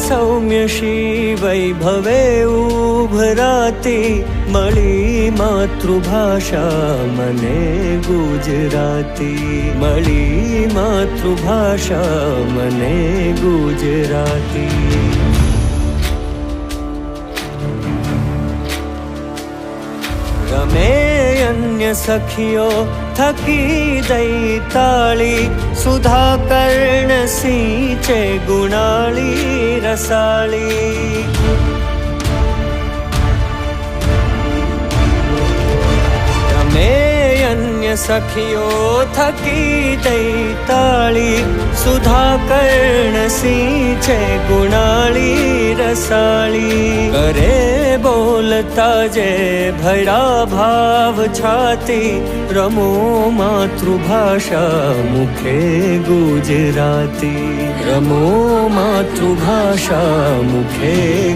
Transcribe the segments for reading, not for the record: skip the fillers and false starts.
સૌમ્ય શ્રી વૈભવે ઉભરાતી મળી માતૃભાષા મને ગુજરાતી, મળી માતૃભાષા મને ગુજરાતી. રમે અન્ય સખીઓ થકી દૈતાળી, સુધા કર્ણ સિંચે ગુણાળી રસાળી. રમે અન્ય સખીઓ થકી દૈતાળી, સુધા કર્ણ સિંચે ગુણાળી રસાળી. કરે બોલતા જે ભડા ભાવ છાતી, રમો માતૃભાષા મુખે ગુજરાતી, રમો માતૃભાષા મુખે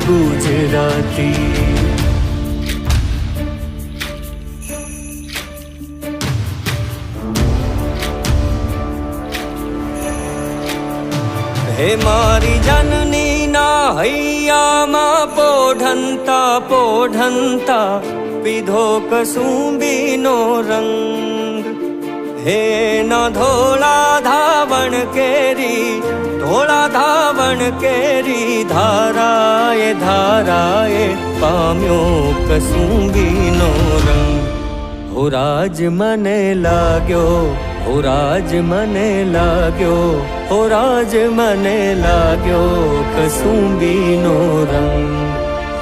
ગુજરાતી. હે મારી જનની ના હૈયામાં પોઢંતા પોઢંતા પીધો કસુંબીનો રંગ. હે ના ધોળા ધાવણ કેરી, ધોળા ધાવણ કેરી, ધારાએ ધારાએ પામ્યો કસુંબીનો રંગ. હો રાજ મને લાગ્યો, હો રાજ મને લાગ્યો, હો રાજ મને લાગ્યો કસુંબીનો રંગ.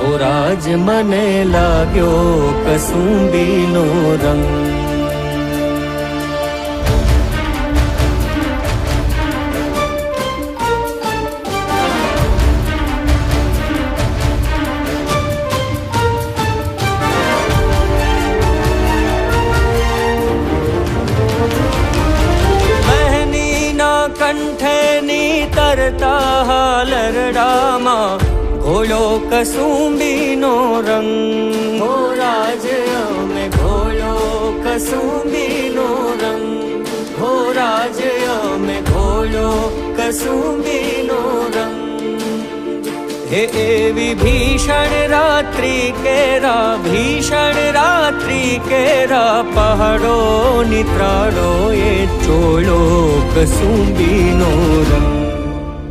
હો રાજ મને લાગ્યો કસુંબીનો રંગ. કંઠેની તરતા હાલરડામાં ઘોળો કસુંબીનો રંગ. હો રાજ અમે ઘોળો કસુંબીનો રંગ, હો રાજ અમે ઘોળો કસુંબીનો રંગ. હે એવી ભીષણ રાત્રિ કેરા, ભીષણ રાત્રિ કેરા, પહાડો નિત્રાળો એ ચોળો કસુંબીનો રંગ.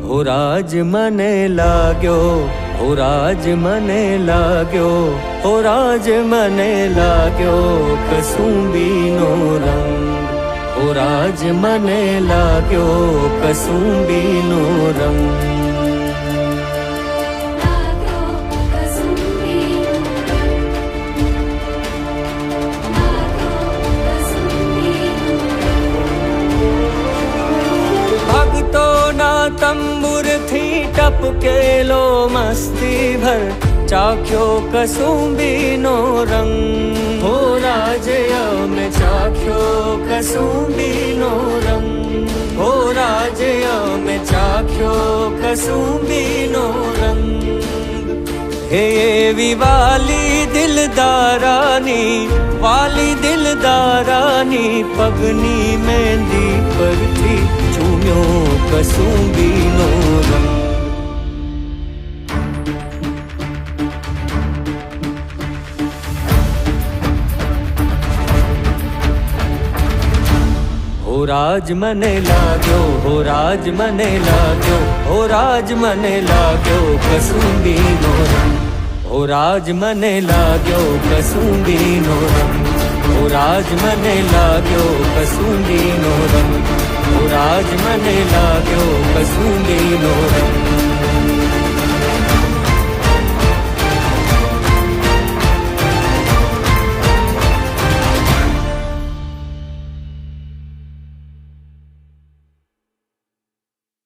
હો રાજ મને લાગ્યો, હો રાજ મને લાગ્યો, હો રાજ મને લાગ્યો કસુંબીનો રંગ. હો રાજ મને લાગ્યો કસુંબીનો રંગ. તંબુરથી ટપકેલો મસ્તી ભર ચાખ્યો કસુંબીનો રંગ. હો રાજ અમે ચાખ્યો કસુંબીનો રંગ, હો રાજ અમે ચાખ્યો કસુંબીનો રંગ. હે એવી વાલી દિલદારાની, વાલી દિલદારાની, પગની મહેંદી પરથી ચૂમ્યો કસુંબીનો રંગ. હો રાજ મને લાગ્યો, હો રાજ મને લાગ્યો, હો રાજ મને લાગ્યો કસુંબીનો રંગ. હો રાજ મને લાગ્યો કસુંબીનો રંગ, હો રાજ મને લાગ્યો કસુંબીનો રંગ. હો રાજ મને લાગ્યો કસુંબીનો રંગ.